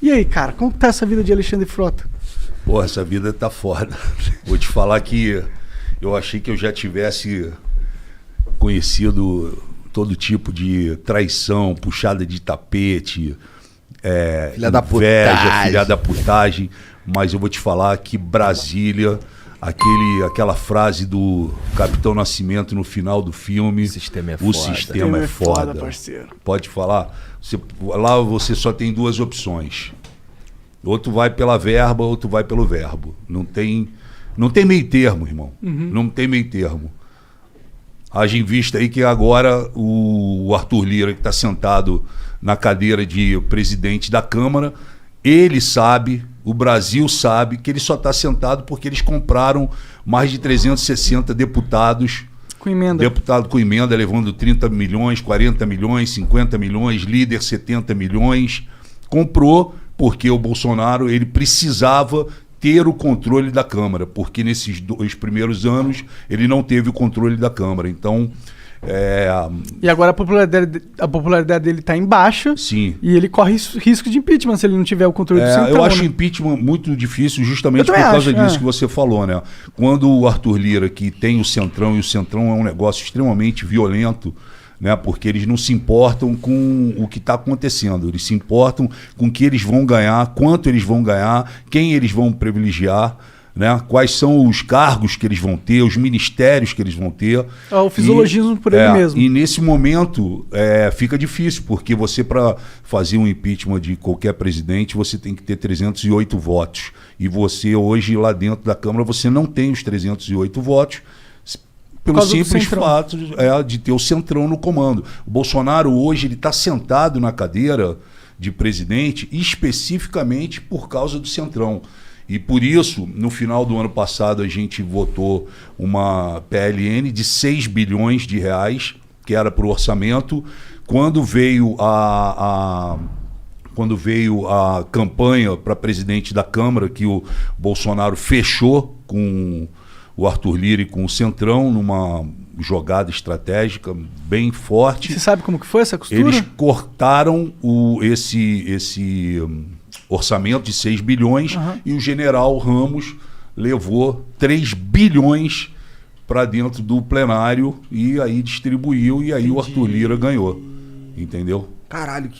E aí, cara, como tá essa vida de Alexandre Frota? Porra, essa vida tá foda. Vou te falar que eu achei que eu já tivesse conhecido todo tipo de traição, puxada de tapete, Filha da inveja, putagem. filha da putagem, mas eu vou te falar que Brasília, aquela frase do Capitão Nascimento no final do filme, O sistema é o foda. sistema é foda. Parceiro. Pode falar, lá você só tem duas opções. Ou tu vai pela verba, ou tu vai pelo verbo. Não tem meio termo, irmão. Não tem meio termo. Haja em vista aí que agora o Arthur Lira, que está sentado na cadeira de presidente da Câmara, ele sabe, o Brasil sabe, que ele só está sentado porque eles compraram mais de 360 deputados. Com emenda. Deputado com emenda, levando 30 milhões, 40 milhões, 50 milhões, líder 70 milhões. Comprou porque o Bolsonaro ele precisava ter o controle da Câmara, porque nesses 2 primeiros anos ele não teve o controle da Câmara. Então, E agora a popularidade dele tá em baixa. sim. E ele corre risco de impeachment se ele não tiver o controle do centrão. Eu acho né? impeachment muito difícil justamente por também causa acho, disso que você falou, né? Quando o Arthur Lira, que tem o Centrão, e o Centrão é um negócio extremamente violento, né? Porque eles não se importam com o que está acontecendo, eles se importam com o que eles vão ganhar, quanto eles vão ganhar, quem eles vão privilegiar, né? Quais são os cargos que eles vão ter, os ministérios que eles vão ter. O fisiologismo por ele mesmo. E nesse momento fica difícil, porque você, para fazer um impeachment de qualquer presidente, você tem que ter 308 votos. E você hoje, lá dentro da Câmara, você não tem os 308 votos, pelo simples fato de ter o Centrão no comando. O Bolsonaro hoje ele está sentado na cadeira de presidente especificamente por causa do Centrão. E por isso, no final do ano passado, a gente votou uma PLN de 6 bilhões de reais, que era para o orçamento. Quando veio a campanha para presidente da Câmara, que o Bolsonaro fechou com o Arthur Lira e com o Centrão, numa jogada estratégica bem forte. Você sabe como que foi essa costura? Eles cortaram esse orçamento de 6 bilhões e o general Ramos levou 3 bilhões para dentro do plenário e aí distribuiu e aí o Arthur Lira ganhou. Entendeu? Caralho.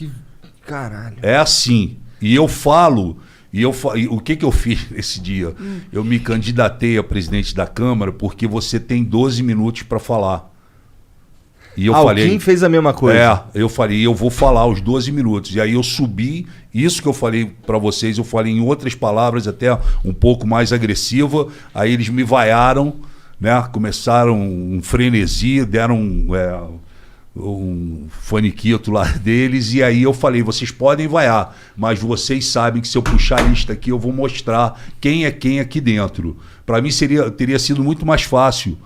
É assim. E eu falo... E o que eu fiz nesse dia? Eu me candidatei a presidente da Câmara porque você tem 12 minutos para falar. E eu falei, quem fez a mesma coisa? Eu falei, eu vou falar os 12 minutos. E aí eu subi, isso que eu falei para vocês, eu falei em outras palavras até um pouco mais agressiva. Aí eles me vaiaram, né? Começaram um frenesi, deram um faniquito lá deles, e aí eu falei, vocês podem vaiar, mas vocês sabem que se eu puxar a lista aqui, eu vou mostrar quem é quem aqui dentro. Para mim teria sido muito mais fácil.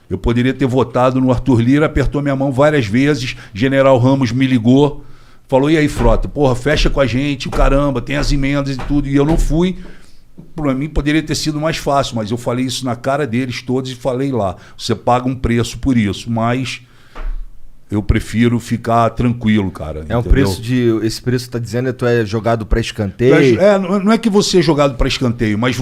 Eu poderia ter votado no Arthur Lira, apertou minha mão várias vezes, General Ramos me ligou, falou, e aí, Frota, porra, fecha com a gente, caramba, tem as emendas e tudo, e eu não fui. Para mim poderia ter sido mais fácil, mas eu falei isso na cara deles todos e falei lá, você paga um preço por isso, mas... eu prefiro ficar tranquilo, cara. É um preço esse preço que tá dizendo tu é jogado para escanteio? Não é que você é jogado para escanteio, mas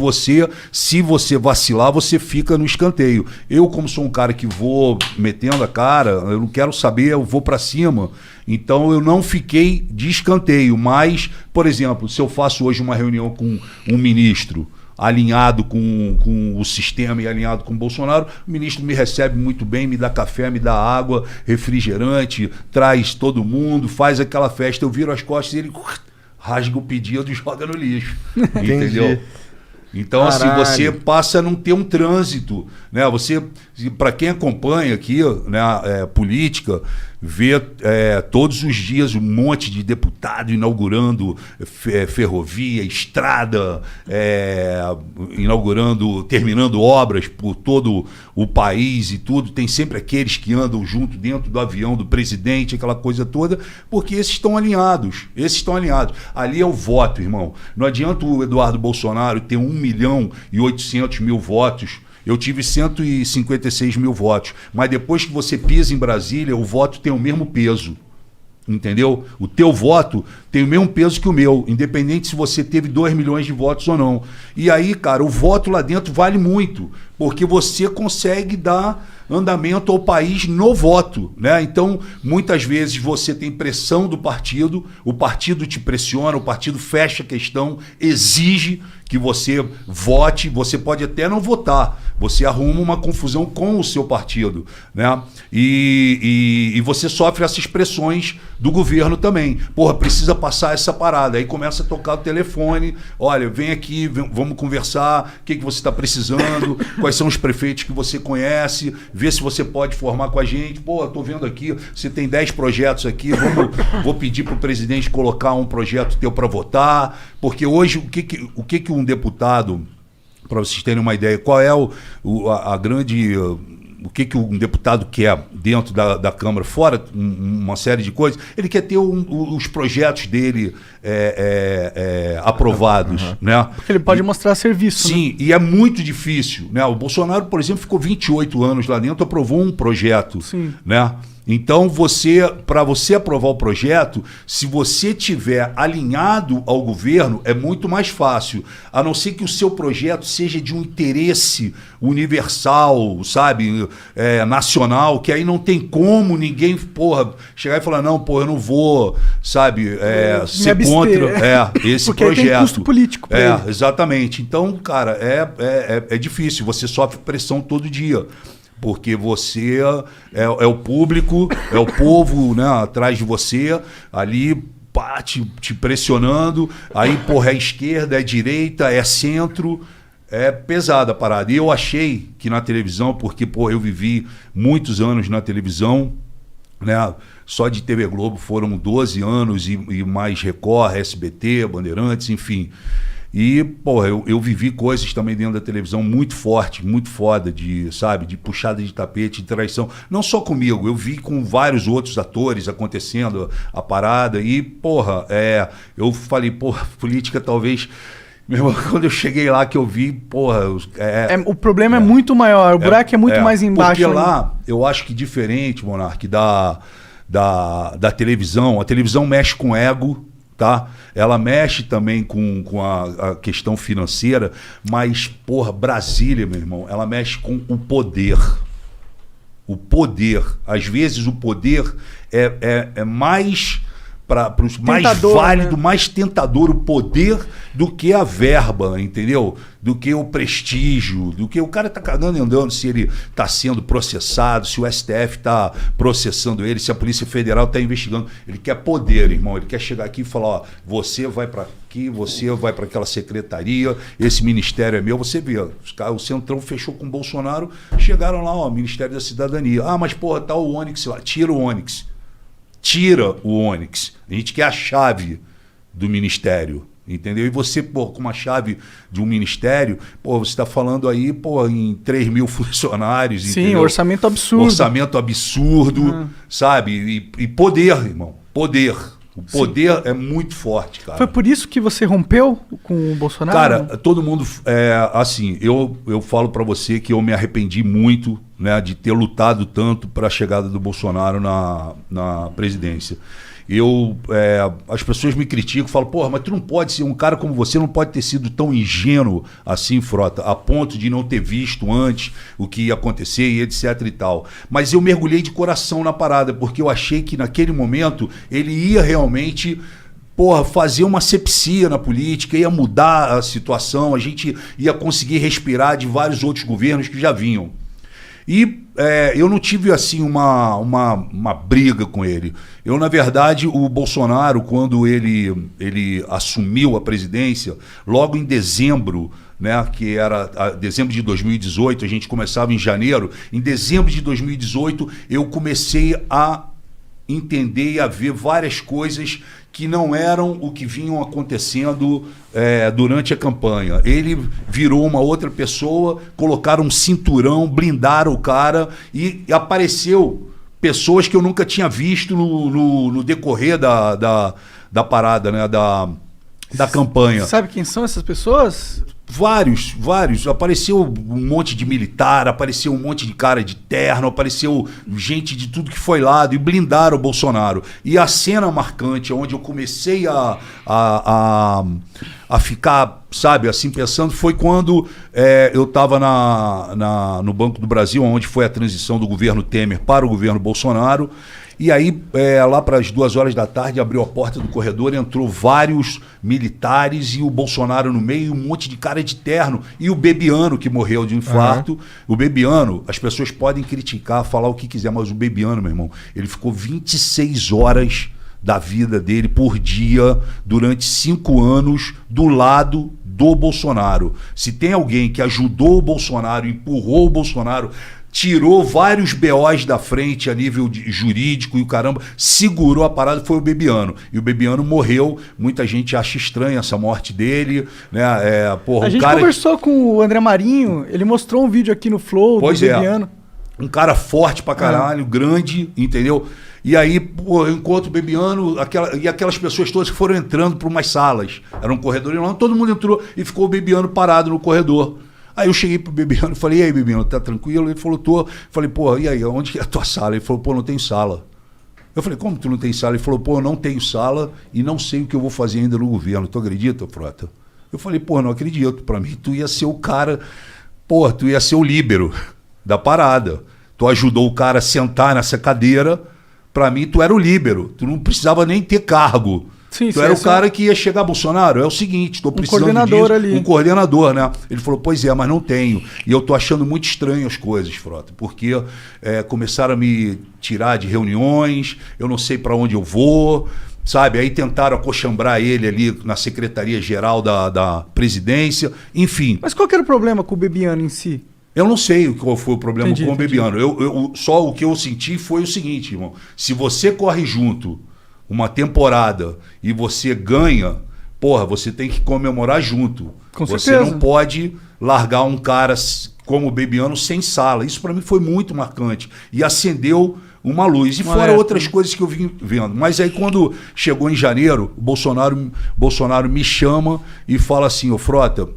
se você vacilar, você fica no escanteio. Eu, como sou um cara que vou metendo a cara, eu não quero saber, eu vou para cima. Então eu não fiquei de escanteio. Mas, por exemplo, se eu faço hoje uma reunião com um ministro alinhado com o sistema e alinhado com o Bolsonaro, o ministro me recebe muito bem, me dá café, me dá água, refrigerante, traz todo mundo, faz aquela festa, eu viro as costas e ele rasga o pedido e joga no lixo. Entendeu? Então, caralho, assim, você passa a não ter um trânsito, né? Para quem acompanha aqui, né, política, vê todos os dias um monte de deputado inaugurando ferrovia, estrada, terminando obras por todo o país e tudo. Tem sempre aqueles que andam junto dentro do avião do presidente, aquela coisa toda, porque esses estão alinhados. Ali é o voto, irmão. Não adianta o Eduardo Bolsonaro ter 1.800.000 votos. Eu tive 156 mil votos. Mas depois que você pisa em Brasília, o voto tem o mesmo peso. Entendeu? O teu voto tem o mesmo peso que o meu, independente se você teve 2 milhões de votos ou não. E aí, cara, o voto lá dentro vale muito, porque você consegue dar andamento ao país no voto, né? Então, muitas vezes você tem pressão do partido, o partido te pressiona, o partido fecha a questão, exige que você vote, você pode até não votar, você arruma uma confusão com o seu partido, né? E você sofre essas pressões do governo também. Porra, precisa passar essa parada. Aí começa a tocar o telefone, olha, vem aqui, vamos conversar, o que você está precisando, quais são os prefeitos que você conhece, vê se você pode formar com a gente. Pô, tô vendo aqui, você tem 10 projetos aqui, vou pedir para o presidente colocar um projeto teu para votar, porque hoje o que um deputado, para vocês terem uma ideia, qual é a grande... O que um deputado quer dentro da Câmara, fora uma série de coisas, ele quer ter os projetos dele aprovados. Né? Porque ele pode mostrar serviço. Sim, né? E é muito difícil. Né? O Bolsonaro, por exemplo, ficou 28 anos lá dentro, aprovou um projeto. Sim. Né? Então, para você aprovar o projeto, se você tiver alinhado ao governo, é muito mais fácil. A não ser que o seu projeto seja de um interesse universal, sabe, nacional, que aí não tem como ninguém, chegar e falar, não, eu não vou, sabe, ser contra esse porque projeto. Tem custo político pra ele. Exatamente. Então, cara, é difícil, você sofre pressão todo dia. Porque você é o público, é o povo, né, atrás de você, ali te pressionando, aí é esquerda, é direita, é centro, é pesada a parada. E eu achei que na televisão, porque eu vivi muitos anos na televisão, né, só de TV Globo foram 12 anos e mais Record, SBT, Bandeirantes, enfim. E, eu vivi coisas também dentro da televisão muito forte, muito foda, de puxada de tapete, de traição. Não só comigo, eu vi com vários outros atores acontecendo a parada. E, eu falei, política talvez... Meu irmão, quando eu cheguei lá que eu vi, o problema é muito maior, o buraco é muito mais embaixo. Porque lá, eu acho que diferente, Monark, da televisão, a televisão mexe com ego, tá? Ela mexe também com a questão financeira, mas, Brasília, meu irmão, ela mexe com o poder. O poder. Às vezes o poder é mais... para os mais válido, né? Mais tentador o poder do que a verba, entendeu? Do que o prestígio, do que o cara tá cagando e andando se ele tá sendo processado, se o STF tá processando ele, se a Polícia Federal tá investigando. Ele quer poder, irmão. Ele quer chegar aqui e falar, você vai para aqui, você vai para aquela secretaria, esse ministério é meu. Você vê, o Centrão fechou com o Bolsonaro, chegaram lá, Ministério da Cidadania. Mas tá o Onyx lá, tira o Onyx. Tira o Onyx. A gente quer a chave do ministério, entendeu? E você, com uma chave de um ministério, você está falando aí, em 3 mil funcionários. Sim, entendeu? Orçamento absurdo. Orçamento absurdo, sabe? E poder, irmão. Poder. O poder é muito forte, cara. Foi por isso que você rompeu com o Bolsonaro? Cara, todo mundo... assim, eu falo para você que eu me arrependi muito, né, de ter lutado tanto para a chegada do Bolsonaro na presidência. As pessoas me criticam, falam, mas tu não pode ser, um cara como você não pode ter sido tão ingênuo assim, Frota, a ponto de não ter visto antes o que ia acontecer e etc e tal. Mas eu mergulhei de coração na parada, porque eu achei que naquele momento ele ia realmente... fazer uma asepsia na política, ia mudar a situação, a gente ia conseguir respirar de vários outros governos que já vinham. E eu não tive assim uma briga com ele. Eu, na verdade, o Bolsonaro, quando ele assumiu a presidência, logo em dezembro, né, que era dezembro de 2018, a gente começava em janeiro, em dezembro de 2018 eu comecei a entender e a ver várias coisas que não eram o que vinham acontecendo durante a campanha. Ele virou uma outra pessoa, colocaram um cinturão, blindaram o cara e apareceu pessoas que eu nunca tinha visto no decorrer da parada, né, da campanha. Você sabe quem são essas pessoas? Vários. Apareceu um monte de militar, apareceu um monte de cara de terno, apareceu gente de tudo que foi lado e blindaram o Bolsonaro. E a cena marcante, onde eu comecei a ficar, sabe, assim, pensando, foi quando eu estava no Banco do Brasil, onde foi a transição do governo Temer para o governo Bolsonaro. E aí, lá para as 2 horas da tarde, abriu a porta do corredor, entrou vários militares e o Bolsonaro no meio, um monte de cara de terno. E o Bebiano, que morreu de infarto. O Bebiano, as pessoas podem criticar, falar o que quiser, mas o Bebiano, meu irmão, ele ficou 26 horas da vida dele por dia, durante 5 anos, do lado do Bolsonaro. Se tem alguém que ajudou o Bolsonaro, empurrou o Bolsonaro, tirou vários BOs da frente a nível jurídico e o caramba, segurou a parada, foi o Bebiano. E o Bebiano morreu, muita gente acha estranha essa morte dele, né? A gente conversou com o André Marinho, ele mostrou um vídeo aqui no Flow do Bebiano. Um cara forte pra caralho, grande, entendeu? E aí, pô, eu encontro o Bebiano, aquelas pessoas todas que foram entrando por umas salas. Era um corredor enorme, todo mundo entrou e ficou o Bebiano parado no corredor. Aí eu cheguei pro Bebiano e falei, e aí, Bebiano, tá tranquilo? Ele falou, tô. Falei, pô, e aí, onde é a tua sala? Ele falou, pô, não tem sala. Eu falei, como tu não tem sala? Ele falou, pô, eu não tenho sala e não sei o que eu vou fazer ainda no governo. Tu acredita, Frota? Eu falei, pô, não acredito. Pra mim, tu ia ser o cara, pô, tu ia ser o líbero da parada. Tu ajudou o cara a sentar nessa cadeira. Pra mim, tu era o líbero. Tu não precisava nem ter cargo. Sim, tu era o cara que ia chegar, Bolsonaro, é o seguinte, tô precisando coordenador ali. Um coordenador, né? Ele falou, pois é, mas não tenho. E eu tô achando muito estranho as coisas, Frota, porque começaram a me tirar de reuniões, eu não sei para onde eu vou, sabe? Aí tentaram acochambrar ele ali na Secretaria-Geral da Presidência, enfim. Mas qual que era o problema com o Bebiano em si? Eu não sei qual foi o problema com o Bebiano. Entendi. Só o que eu senti foi o seguinte, irmão. Se você corre junto uma temporada e você ganha, porra, você tem que comemorar junto. Com você certeza. não pode largar um cara como o Bebiano sem sala. Isso para mim foi muito marcante. E acendeu uma luz. E fora outras coisas que eu vim vendo. Mas aí quando chegou em janeiro, o Bolsonaro me chama e fala assim, ô Frota,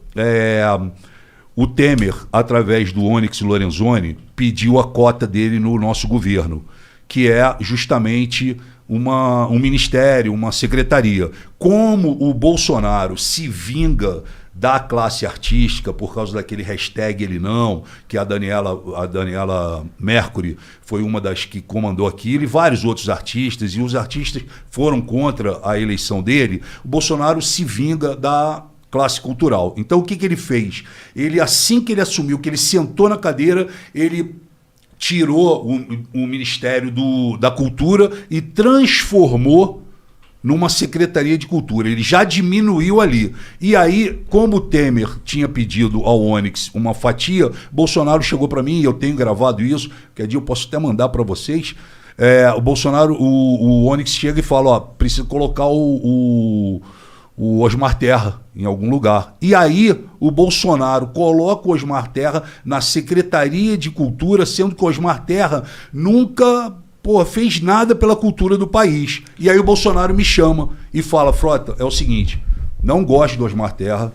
o Temer, através do Onyx Lorenzoni, pediu a cota dele no nosso governo, que é justamente um ministério, uma secretaria. Como o Bolsonaro se vinga da classe artística por causa daquele hashtag ele não, que a Daniela Mercury foi uma das que comandou aquilo, e vários outros artistas, e os artistas foram contra a eleição dele, o Bolsonaro se vinga da classe cultural. Então o que ele fez? Ele, assim que ele assumiu, que ele sentou na cadeira, ele tirou o Ministério da Cultura e transformou numa Secretaria de Cultura. Ele já diminuiu ali. E aí, como o Temer tinha pedido ao Onyx uma fatia, Bolsonaro chegou para mim, e eu tenho gravado isso, que dia eu posso até mandar para vocês, o Bolsonaro, o Onyx chega e fala, ó, precisa colocar o Osmar Terra em algum lugar. E aí o Bolsonaro coloca o Osmar Terra na Secretaria de Cultura, sendo que o Osmar Terra nunca fez nada pela cultura do país. E aí o Bolsonaro me chama e fala, Frota, é o seguinte, não gosto do Osmar Terra,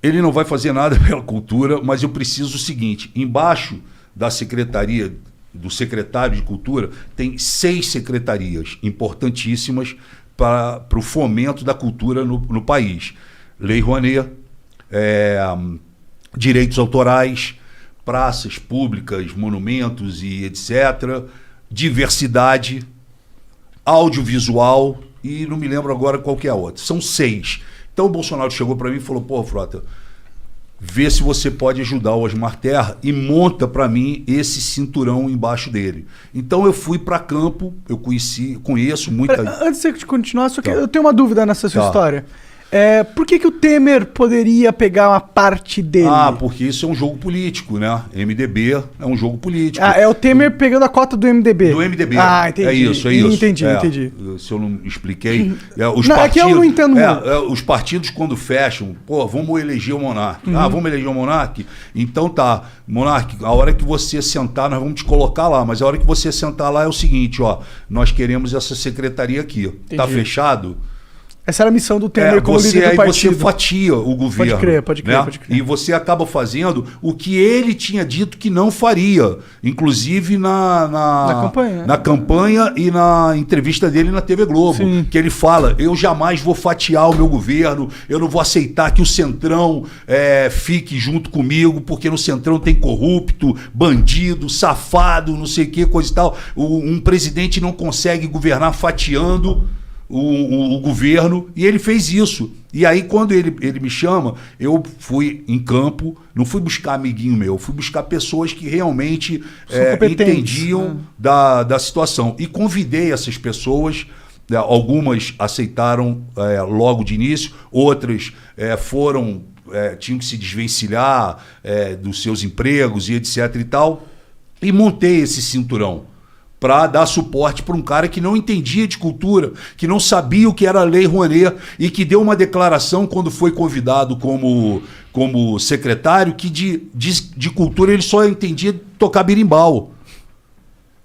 ele não vai fazer nada pela cultura, mas eu preciso o seguinte, embaixo da secretaria, do secretário de Cultura, tem 6 secretarias importantíssimas para o fomento da cultura no país. Lei Rouanet, direitos autorais, praças públicas, monumentos e etc., diversidade, audiovisual e não me lembro agora qual que é a outra. São 6. Então o Bolsonaro chegou para mim e falou, pô, Frota, vê se você pode ajudar o Osmar Terra e monta para mim esse cinturão embaixo dele. Então eu fui para campo, eu conheço muita... Antes de você continuar, só que eu tenho uma dúvida nessa sua história. Por que o Temer poderia pegar uma parte dele? Porque isso é um jogo político, né? MDB é um jogo político. É o Temer pegando a cota do MDB. Do MDB. Entendi. É isso. Entendi. Se eu não expliquei... É que eu não entendo muito. Os partidos, quando fecham, vamos eleger o Monark. Vamos eleger o Monark? Então tá, Monark, a hora que você sentar, nós vamos te colocar lá, mas a hora que você sentar lá é o seguinte, nós queremos essa secretaria aqui. Entendi. Tá fechado? Essa era a missão do Temer como líder do partido. Você fatia o governo. Pode crer. E você acaba fazendo o que ele tinha dito que não faria. Inclusive na campanha e na entrevista dele na TV Globo. Sim. Que ele fala, eu jamais vou fatiar o meu governo, eu não vou aceitar que o Centrão fique junto comigo, porque no Centrão tem corrupto, bandido, safado, não sei o que, coisa e tal. Um presidente não consegue governar fatiando o governo, e ele fez isso. E aí, quando ele me chama, eu fui em campo, não fui buscar amiguinho meu, fui buscar pessoas que realmente entendiam da situação. E convidei essas pessoas, algumas aceitaram logo de início, outras tinham que se desvencilhar dos seus empregos e etc e tal, e montei esse cinturão para dar suporte para um cara que não entendia de cultura, que não sabia o que era a Lei Rouanet e que deu uma declaração quando foi convidado como secretário que de cultura ele só entendia tocar berimbau.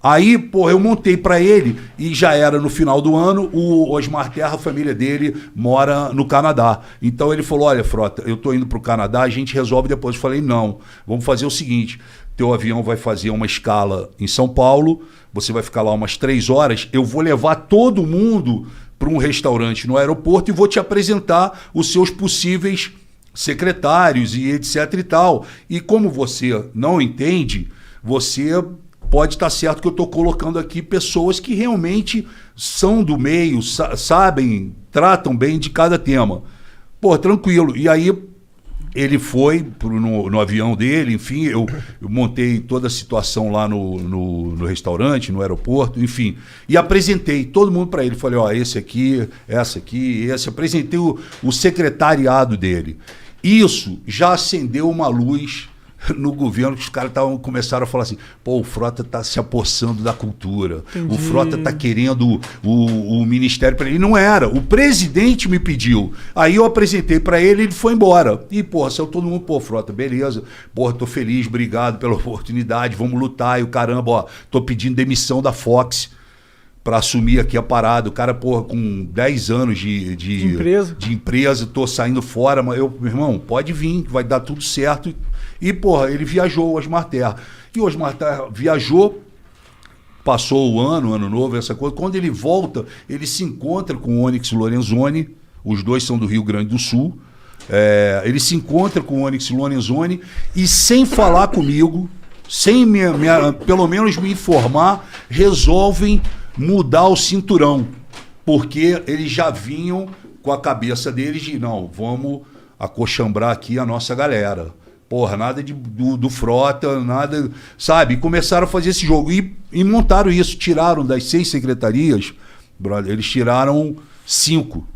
Aí, eu montei para ele e já era no final do ano, o Osmar Terra, a família dele, mora no Canadá. Então ele falou, olha, Frota, eu tô indo pro Canadá, a gente resolve depois. Eu falei, não, vamos fazer o seguinte, teu avião vai fazer uma escala em São Paulo, você vai ficar lá umas 3 horas, eu vou levar todo mundo para um restaurante no aeroporto e vou te apresentar os seus possíveis secretários e etc e tal. E como você não entende, você pode estar certo que eu estou colocando aqui pessoas que realmente são do meio, sabem, tratam bem de cada tema. Tranquilo. E aí ele foi no avião dele, enfim, eu montei toda a situação lá no restaurante, no aeroporto, enfim, e apresentei todo mundo para ele. Falei, esse aqui, essa aqui, esse. Apresentei o secretariado dele. Isso já acendeu uma luz no governo, que os caras começaram a falar assim, o Frota está se apossando da cultura. Entendi. O Frota está querendo o ministério para ele. Não era, o presidente me pediu. Aí eu apresentei para ele, ele foi embora. E, saiu todo mundo, Frota, beleza. Tô feliz, obrigado pela oportunidade, vamos lutar. E o caramba, tô pedindo demissão da Fox para assumir aqui a parada. O cara, com 10 anos de empresa, tô saindo fora, mas meu irmão, pode vir, vai dar tudo certo. E, ele viajou, o Osmar Terra. E o Osmar Terra viajou, passou o ano novo, essa coisa. Quando ele volta, ele se encontra com o Onyx Lorenzoni, os dois são do Rio Grande do Sul. Ele se encontra com o Onyx Lorenzoni e, sem falar comigo, sem pelo menos me informar, resolvem mudar o cinturão. Porque eles já vinham com a cabeça deles de, não, vamos acochambrar aqui a nossa galera. Nada do Frota, nada, sabe? Começaram a fazer esse jogo e montaram isso, tiraram das 6 secretarias, brother, eles tiraram 5.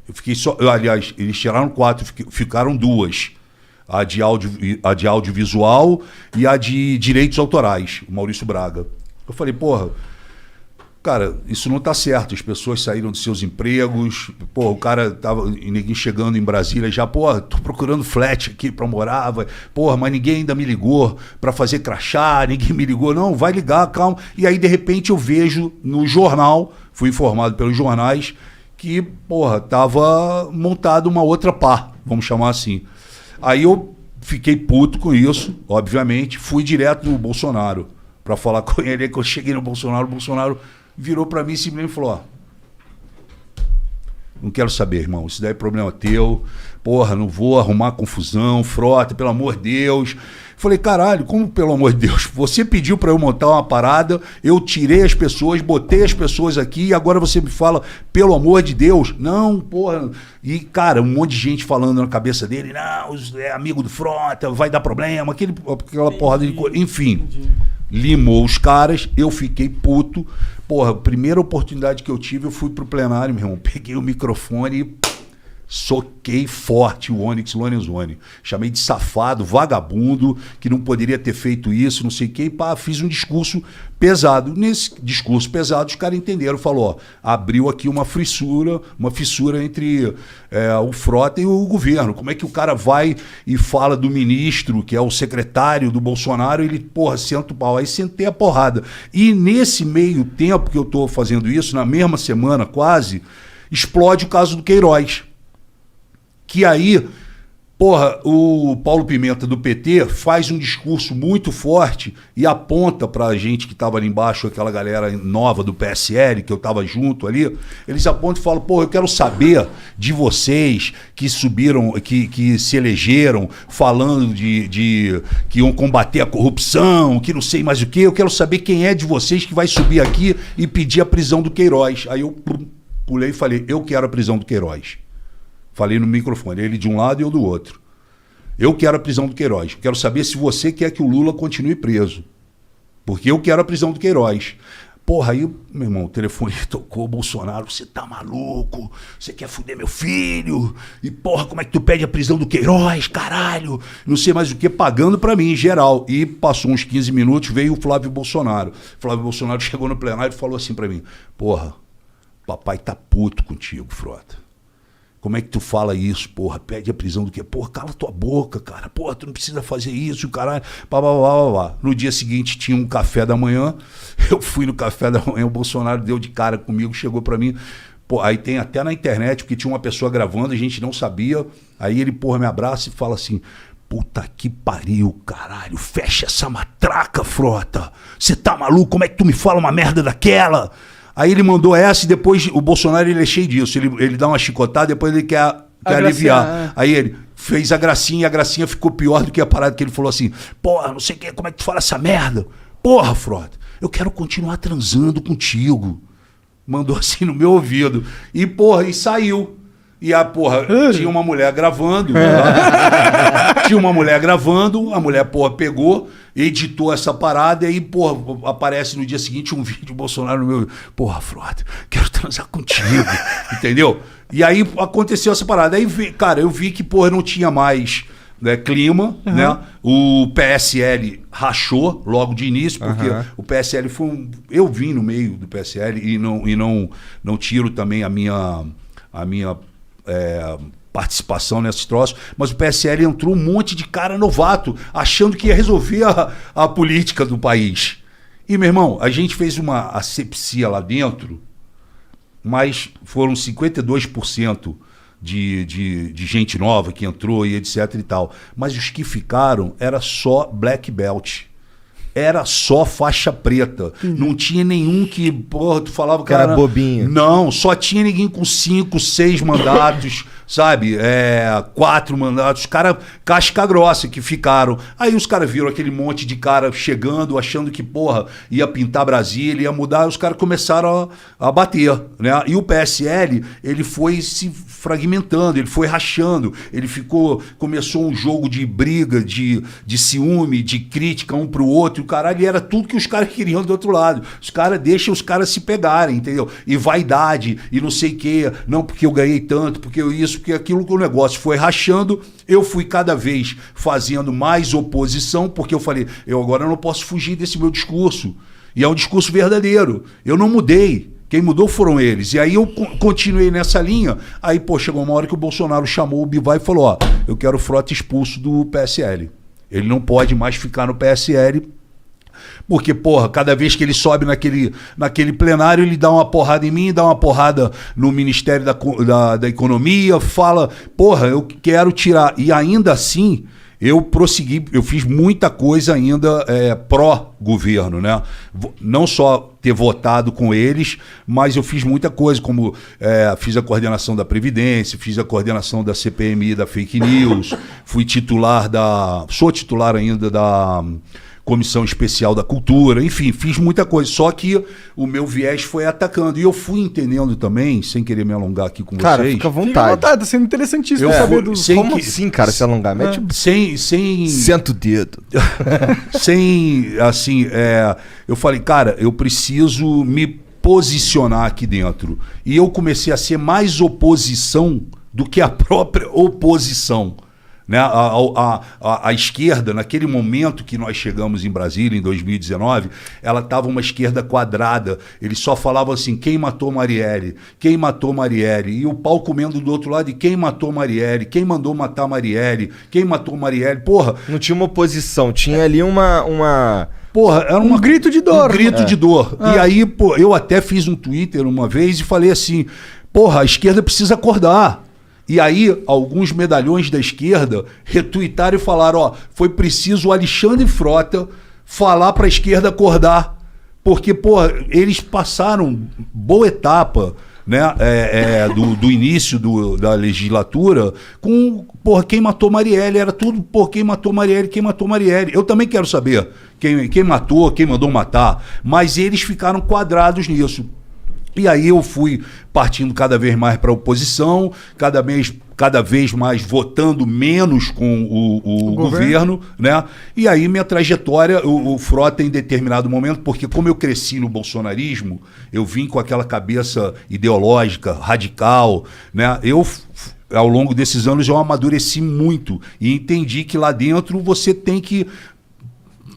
Eu fiquei só, aliás, eles tiraram 4, ficaram 2. A de audiovisual e a de direitos autorais, o Maurício Braga. Eu falei, cara, isso não tá certo, as pessoas saíram dos seus empregos, o cara tava, ninguém chegando em Brasília já, tô procurando flat aqui pra morar, mas ninguém ainda me ligou pra fazer crachá, ninguém me ligou, não, vai ligar, calma. E aí, de repente, eu vejo no jornal, fui informado pelos jornais, que, tava montado uma outra pá, vamos chamar assim. Aí eu fiquei puto com isso, obviamente, fui direto no Bolsonaro pra falar com ele. Aí que eu cheguei no Bolsonaro, o Bolsonaro virou para mim e simplesmente falou, não quero saber, irmão, isso daí é problema teu, não vou arrumar confusão, Frota, pelo amor de Deus. Falei, caralho, como pelo amor de Deus? Você pediu para eu montar uma parada, eu tirei as pessoas, botei as pessoas aqui e agora você me fala, pelo amor de Deus? Não, E, cara, um monte de gente falando na cabeça dele, não, é amigo do Frota, vai dar problema, aquela porrada de coisa, enfim. Limou os caras, eu fiquei puto. A primeira oportunidade que eu tive, eu fui pro plenário, meu irmão. Peguei o microfone e soquei forte o Onyx Lorenzoni. Chamei de safado, vagabundo, que não poderia ter feito isso, não sei o quê. E fiz um discurso pesado. Nesse discurso pesado, os caras entenderam. Falou, abriu aqui uma fissura entre o Frota e o governo. Como é que o cara vai e fala do ministro, que é o secretário do Bolsonaro, ele, senta o pau. Aí sentei a porrada. E nesse meio tempo que eu tô fazendo isso, na mesma semana quase, explode o caso do Queiroz. Que aí, porra, o Paulo Pimenta do PT faz um discurso muito forte e aponta pra gente que tava ali embaixo, aquela galera nova do PSL, que eu tava junto ali, eles apontam e falam, porra, eu quero saber de vocês que subiram, que se elegeram falando de que iam combater a corrupção, que não sei mais o que, eu quero saber quem é de vocês que vai subir aqui e pedir a prisão do Queiroz. Aí eu pulei e falei, eu quero a prisão do Queiroz. Falei no microfone, ele de um lado e eu do outro. Eu quero a prisão do Queiroz. Quero saber se você quer que o Lula continue preso. Porque eu quero a prisão do Queiroz. Porra, aí, meu irmão, o telefone tocou, Bolsonaro, você tá maluco? Você quer fuder meu filho? E porra, como é que tu pede a prisão do Queiroz, caralho? Não sei mais o que, pagando pra mim, em geral. E passou uns 15 minutos, veio o Flávio Bolsonaro. Flávio Bolsonaro chegou no plenário e falou assim pra mim, porra, papai tá puto contigo, Frota. Como é que tu fala isso, porra? Pede a prisão do quê? Porra, cala tua boca, cara. Porra, tu não precisa fazer isso, caralho. No dia seguinte tinha um café da manhã. Eu fui no café da manhã, o Bolsonaro deu de cara comigo, chegou pra mim. Pô, aí tem até na internet, porque tinha uma pessoa gravando, a gente não sabia. Aí ele, porra, me abraça e fala assim, puta que pariu, caralho. Fecha essa matraca, Frota. Você tá maluco? Como é que tu me fala uma merda daquela? Aí ele mandou essa e depois o Bolsonaro ele é cheio disso. Ele dá uma chicotada, depois ele quer aliviar. Aí ele fez a gracinha e a gracinha ficou pior do que a parada que ele falou assim, porra, não sei o que, como é que tu fala essa merda? Porra, Frota, eu quero continuar transando contigo. Mandou assim no meu ouvido. E porra, e saiu. E a porra, tinha uma mulher gravando. Tinha uma mulher gravando, a mulher, porra, pegou, editou essa parada e aí, porra, aparece no dia seguinte um vídeo do Bolsonaro no meu. Porra, Frota, quero transar contigo. Entendeu? E aí aconteceu essa parada. Aí, cara, eu vi que, porra, não tinha mais clima, né? O PSL rachou logo de início, porque o PSL foi um. Eu vim no meio do PSL e não tiro também a minha participação nesses troços, mas o PSL entrou um monte de cara novato, achando que ia resolver a política do país. E, meu irmão, a gente fez uma asepsia lá dentro, mas foram 52% de gente nova que entrou e etc e tal. Mas os que ficaram era só black belt. Era só faixa preta. Não tinha nenhum que, porra, tu falava, cara, era bobinho. Não, só tinha ninguém com 5, 6 mandatos, sabe? 4 mandatos. Os caras casca grossa que ficaram. Aí os caras viram aquele monte de cara chegando, achando que, porra, ia pintar Brasília, ia mudar. Os caras começaram a bater, né? E o PSL, ele foi se fragmentando, ele foi rachando. Ele começou um jogo de briga, de ciúme, de crítica um pro outro. O caralho, era tudo que os caras queriam do outro lado. Os caras deixam os caras se pegarem, entendeu? E vaidade, e não sei o quê. Não, porque eu ganhei tanto, porque eu isso, porque aquilo, que o negócio foi rachando. Eu fui cada vez fazendo mais oposição, porque eu falei, eu agora não posso fugir desse meu discurso. E é um discurso verdadeiro. Eu não mudei. Quem mudou foram eles. E aí eu continuei nessa linha. Aí, pô, chegou uma hora que o Bolsonaro chamou o Bivar e falou, ó, eu quero o Frota expulso do PSL. Ele não pode mais ficar no PSL. Porque, porra, cada vez que ele sobe naquele plenário, ele dá uma porrada em mim, dá uma porrada no Ministério da Economia, fala, porra, eu quero tirar. E ainda assim, eu prossegui, eu fiz muita coisa ainda pró-governo, né? Não só ter votado com eles, mas eu fiz muita coisa, como fiz a coordenação da Previdência, fiz a coordenação da CPMI, da Fake News, sou titular ainda da Comissão Especial da Cultura, enfim, fiz muita coisa, só que o meu viés foi atacando, e eu fui entendendo também, sem querer me alongar aqui com cara, vocês. Fica à vontade, tá sendo interessantíssimo saber do... Como assim, cara, se alongar? Mete... Senta o dedo. Sem, assim, eu falei, cara, eu preciso me posicionar aqui dentro, e eu comecei a ser mais oposição do que a própria oposição. Né? A esquerda, naquele momento que nós chegamos em Brasília, em 2019, ela estava uma esquerda quadrada. Eles só falavam assim, quem matou Marielle? Quem matou Marielle? E o pau comendo do outro lado, e quem matou Marielle? Quem mandou matar Marielle? Quem matou Marielle? Porra! Não tinha uma oposição, tinha ali uma... Porra, era um grito de dor. Um grito de dor. E aí, pô, eu até fiz um Twitter uma vez e falei assim, porra, a esquerda precisa acordar. E aí, alguns medalhões da esquerda retuitaram e falaram, ó, foi preciso o Alexandre Frota falar para a esquerda acordar. Porque, porra, eles passaram boa etapa, né, do início da legislatura com, porra, quem matou Marielle. Era tudo, porra, quem matou Marielle, quem matou Marielle. Eu também quero saber quem matou, quem mandou matar. Mas eles ficaram quadrados nisso. E aí eu fui partindo cada vez mais para a oposição, cada vez mais votando menos com o governo, né? E aí minha trajetória, o Frota em determinado momento, porque como eu cresci no bolsonarismo, eu vim com aquela cabeça ideológica, radical, né? Ao longo desses anos eu amadureci muito e entendi que lá dentro você tem que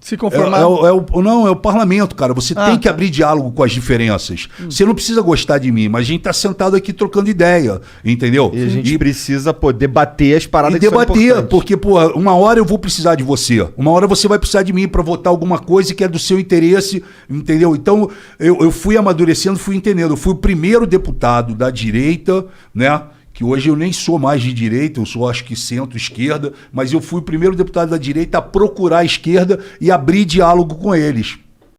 se conformar. Não, é o parlamento, cara. Você tem que abrir diálogo com as diferenças. Você não precisa gostar de mim, mas a gente tá sentado aqui trocando ideia, entendeu? E a gente precisa poder debater as paradas que são importantes. Porque, pô, uma hora eu vou precisar de você. Uma hora você vai precisar de mim para votar alguma coisa que é do seu interesse, entendeu? Então, eu fui amadurecendo, fui entendendo. Eu fui o primeiro deputado da direita, né? Que hoje eu nem sou mais de direita, eu sou acho que centro-esquerda, mas eu fui o primeiro deputado da direita a procurar a esquerda e abrir diálogo com eles.